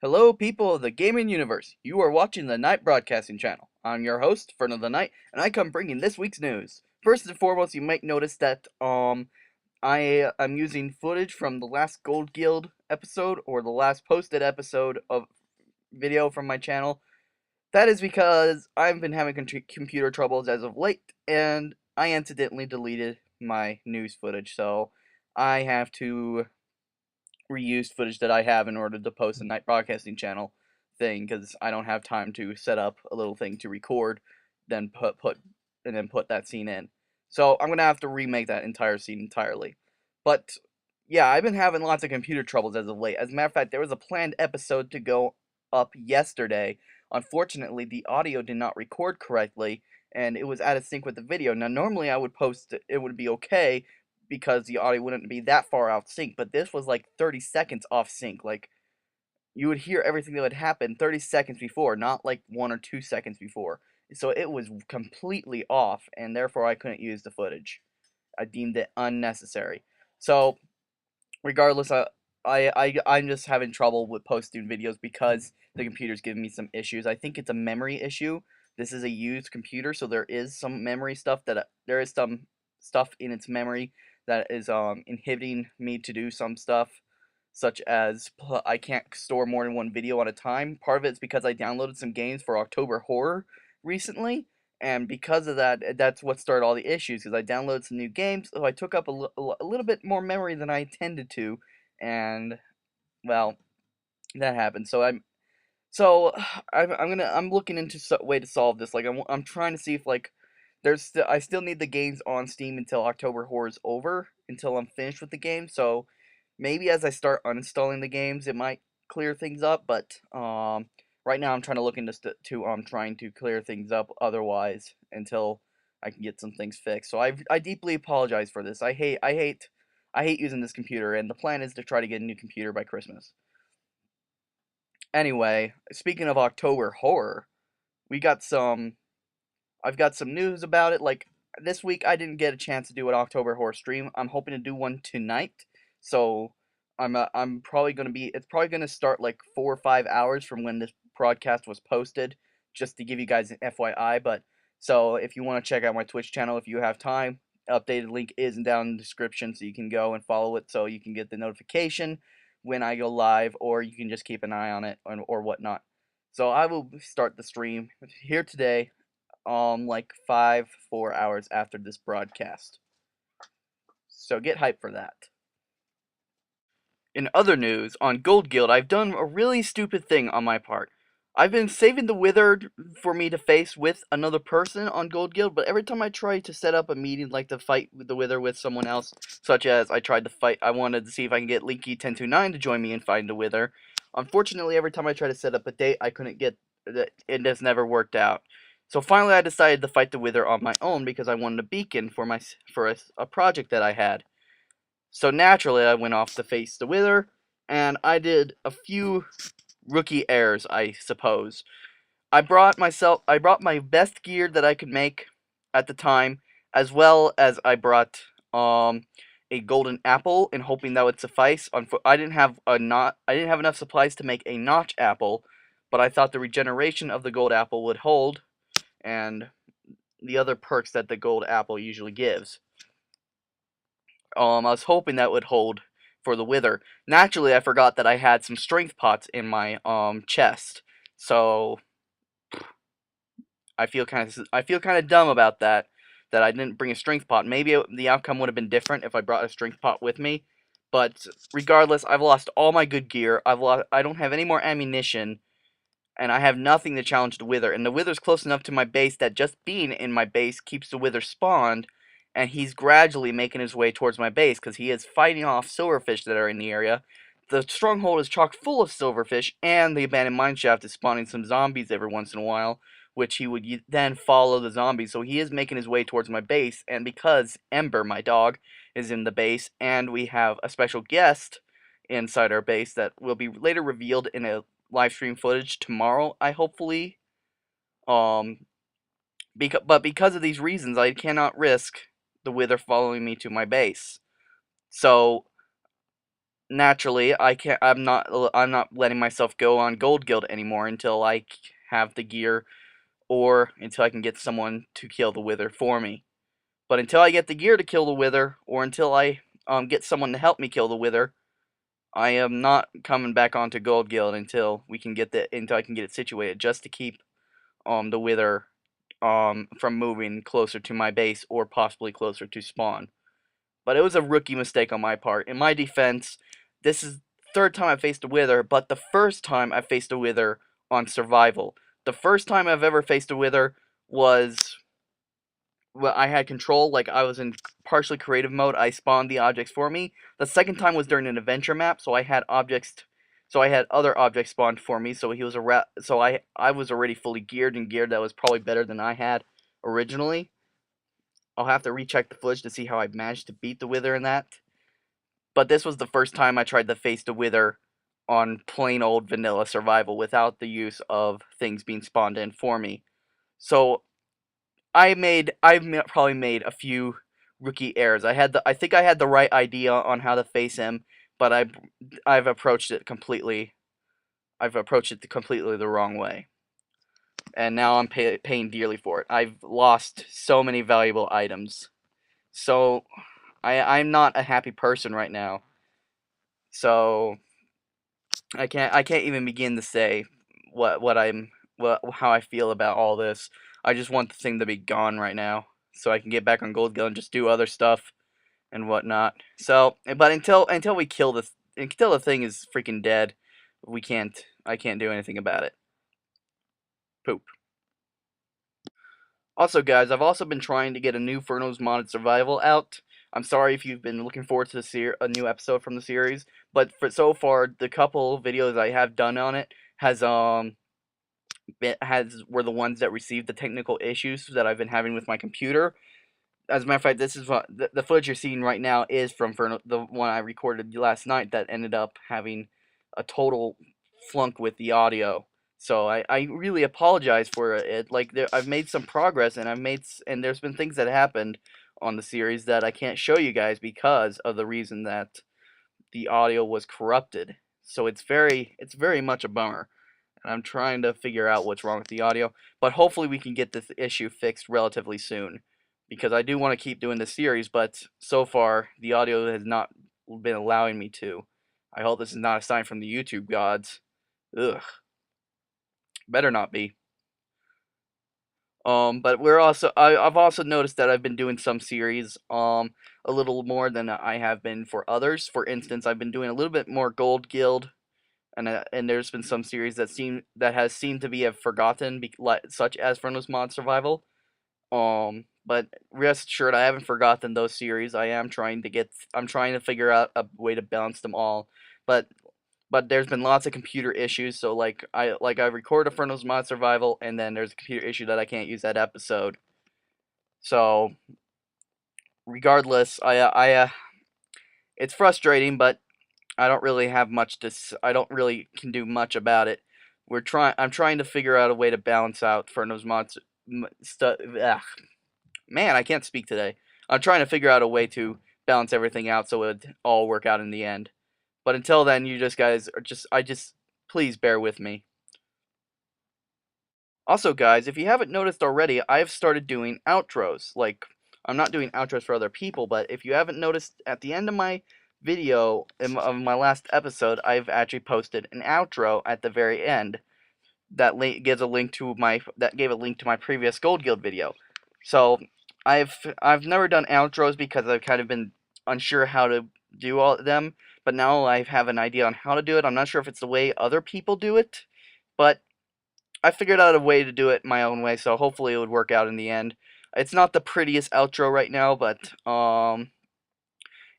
Hello, people of the gaming universe. You are watching the Night Broadcasting Channel. I'm your host, Fern of the Night, and I come bringing this week's news. First and foremost, you might notice that I am using footage from the last Gold Guild episode or the last posted episode of video from my channel. That is because I've been having computer troubles as of late, and I accidentally deleted my news footage, so I have to reused footage that I have in order to post a Night Broadcasting Channel thing because I don't have time to set up a little thing to record, then put that scene in. So I'm gonna have to remake that entire scene entirely. But yeah, I've been having lots of computer troubles as of late. As a matter of fact, there was a planned episode to go up yesterday. Unfortunately, the audio did not record correctly, and it was out of sync with the video. Now, normally I would post it would be okay, because the audio wouldn't be that far off sync, but this was like 30 seconds off sync. Like, you would hear everything that would happen 30 seconds before, not like 1 or 2 seconds before. So it was completely off, and therefore I couldn't use the footage. I deemed it unnecessary. So, regardless, I'm just having trouble with posting videos because the computer's giving me some issues. I think it's a memory issue. This is a used computer, so there is some memory stuff there is some stuff in its memory that is inhibiting me to do some stuff, such as I can't store more than one video at a time. Part of it's because I downloaded some games for October Horror recently, and because of that, that's what started all the issues, because I downloaded some new games, so I took up a little bit more memory than I intended to, and, well, that happened. So I'm looking into a way to solve this. Like, I'm trying to see if, like, I still need the games on Steam until October Horror is over, until I'm finished with the game, so maybe as I start uninstalling the games, it might clear things up, but, right now I'm trying to look into trying to clear things up otherwise until I can get some things fixed. So I deeply apologize for this. I hate using this computer, and the plan is to try to get a new computer by Christmas. Anyway, speaking of October Horror, we got some I've got some news about it. Like, this week I didn't get a chance to do an October Horror stream. I'm hoping to do one tonight. So I'm probably gonna be it's probably gonna start like 4 or 5 hours from when this broadcast was posted, just to give you guys an FYI. But so if you want to check out my Twitch channel, if you have time, updated link is down in the description, so you can go and follow it, so you can get the notification when I go live, or you can just keep an eye on it or whatnot. So I will start the stream here today, like 4 hours after this broadcast. So get hyped for that. In other news, on Gold Guild, I've done a really stupid thing on my part. I've been saving the Withered for me to face with another person on Gold Guild, but every time I try to set up a meeting, like to fight with the Wither with someone else, such as I wanted to see if I can get Linky1029 to join me and find the Wither. Unfortunately, every time I try to set up a date, I couldn't get it just never worked out. So finally, I decided to fight the Wither on my own because I wanted a beacon for a project that I had. So naturally, I went off to face the Wither, and I did a few rookie errors, I suppose. I brought my best gear that I could make at the time, as well as I brought a golden apple, in hoping that would suffice. I didn't have enough supplies to make a notch apple, but I thought the regeneration of the gold apple would hold, and the other perks that the gold apple usually gives. I was hoping that would hold for the Wither. Naturally, I forgot that I had some strength pots in my chest, so I feel kind of dumb about that. That I didn't bring a strength pot. Maybe the outcome would have been different if I brought a strength pot with me. But regardless, I've lost all my good gear. I don't have any more ammunition, and I have nothing to challenge the Wither. And the Wither's close enough to my base that just being in my base keeps the Wither spawned, and he's gradually making his way towards my base because he is fighting off silverfish that are in the area. The stronghold is chock full of silverfish, and the abandoned mineshaft is spawning some zombies every once in a while, which he would then follow the zombies. So he is making his way towards my base, and because Ember, my dog, is in the base, and we have a special guest inside our base that will be later revealed in a live stream footage tomorrow, I hopefully. But because of these reasons, I cannot risk the Wither following me to my base. So naturally, I'm not letting myself go on Gold Guild anymore until have the gear, or until I can get someone to kill the Wither for me. But until I get the gear to kill the Wither, or until I get someone to help me kill the Wither, I am not coming back onto Gold Guild until I can get it situated, just to keep the Wither from moving closer to my base, or possibly closer to spawn. But it was a rookie mistake on my part. In my defense, this is the third time I faced a Wither, but the first time I faced a Wither on survival. The first time I've ever faced a Wither was, well, I had control, like I was in partially creative mode. I spawned the objects for me. The second time was during an adventure map, so I had other objects spawned for me. So I was already fully geared, and geared that was probably better than I had originally. I'll have to recheck the footage to see how I managed to beat the Wither in that. But this was the first time I tried to face the Wither on plain old vanilla survival without the use of things being spawned in for me. So probably made a few rookie errors. I think I had the right idea on how to face him, but I've approached it completely. I've approached it completely the wrong way, and now I'm paying dearly for it. I've lost so many valuable items, so I'm not a happy person right now. So I can't even begin to say how I feel about all this. I just want the thing to be gone right now, so I can get back on Gold Guild and just do other stuff and whatnot. So, but until we kill this, until the thing is freaking dead, I can't do anything about it. Poop. Also, guys, I've also been trying to get a new Furno's Modded Survival out. I'm sorry if you've been looking forward to a new episode from the series, but for so far, the couple videos I have done on it were the ones that received the technical issues that I've been having with my computer. As a matter of fact, this is the footage you're seeing right now is from the one I recorded last night that ended up having a total flunk with the audio. So I really apologize for it. Like I've made some progress, and and there's been things that happened on the series that I can't show you guys because of the reason that the audio was corrupted. So it's very much a bummer, and I'm trying to figure out what's wrong with the audio. But hopefully we can get this issue fixed relatively soon, because I do want to keep doing this series, but so far the audio has not been allowing me to. I hope this is not a sign from the YouTube gods. Ugh, better not be. But I've also noticed that I've been doing some series a little more than I have been for others. For instance, I've been doing a little bit more Gold Guild, and there's been some series that has seemed to be forgotten, such as Furnace Mod Survival. But rest assured, I haven't forgotten those series. I'm trying to figure out a way to balance them all. But there's been lots of computer issues. So I record a Furnace Mod Survival, and then there's a computer issue that I can't use that episode. So regardless, it's frustrating, but I don't really have much to. I don't really can do much about it. I'm trying to figure out a way to balance out Furnace Mod stuff. Man, I can't speak today. I'm trying to figure out a way to balance everything out so it would all work out in the end. But until then, you just guys are please bear with me. Also, guys, if you haven't noticed already, I've started doing outros. Like, I'm not doing outros for other people, but if you haven't noticed, at the end of my video, of my last episode, I've actually posted an outro at the very end that gives a link to that gave a link to my previous Gold Guild video. So I've never done outros because I've kind of been unsure how to do all of them, but now I have an idea on how to do it. I'm not sure if it's the way other people do it, but I figured out a way to do it my own way, so hopefully it would work out in the end. It's not the prettiest outro right now, but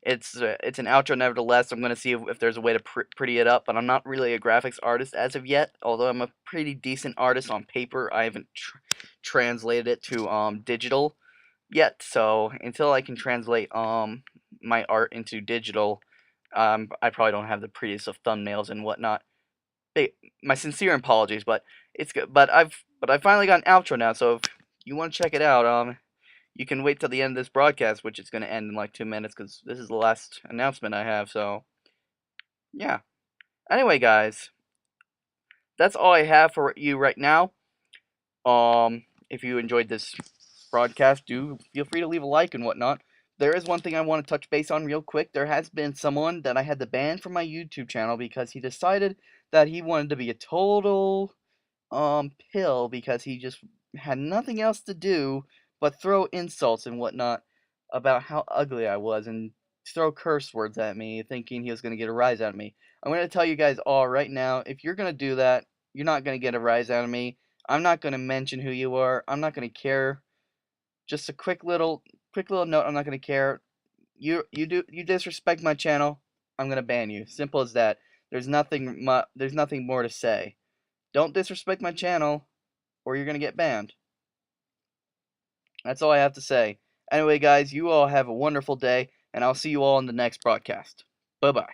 it's an outro nevertheless. I'm gonna see if there's a way to pretty it up, but I'm not really a graphics artist as of yet. Although I'm a pretty decent artist on paper, I haven't translated it to digital yet. So until I can translate my art into digital, I probably don't have the prettiest of thumbnails and whatnot. My sincere apologies, but it's good. But I finally got an outro now. So if you want to check it out, you can wait till the end of this broadcast, which is going to end in like 2 minutes, because this is the last announcement I have, so Yeah. Anyway, guys, that's all I have for you right now. If you enjoyed this broadcast, do feel free to leave a like and whatnot. There is one thing I want to touch base on real quick. There has been someone that I had to ban from my YouTube channel because he decided that he wanted to be a total pill because he just had nothing else to do but throw insults and whatnot about how ugly I was and throw curse words at me, thinking he was going to get a rise out of me. I'm going to tell you guys all right now, if you're going to do that, you're not going to get a rise out of me. I'm not going to mention who you are. I'm not going to care. Just a quick little note, I'm not going to care. You disrespect my channel, I'm going to ban you. Simple as that. There's nothing more to say. Don't disrespect my channel or you're going to get banned. That's all I have to say. Anyway, guys, you all have a wonderful day, and I'll see you all in the next broadcast. Bye-bye.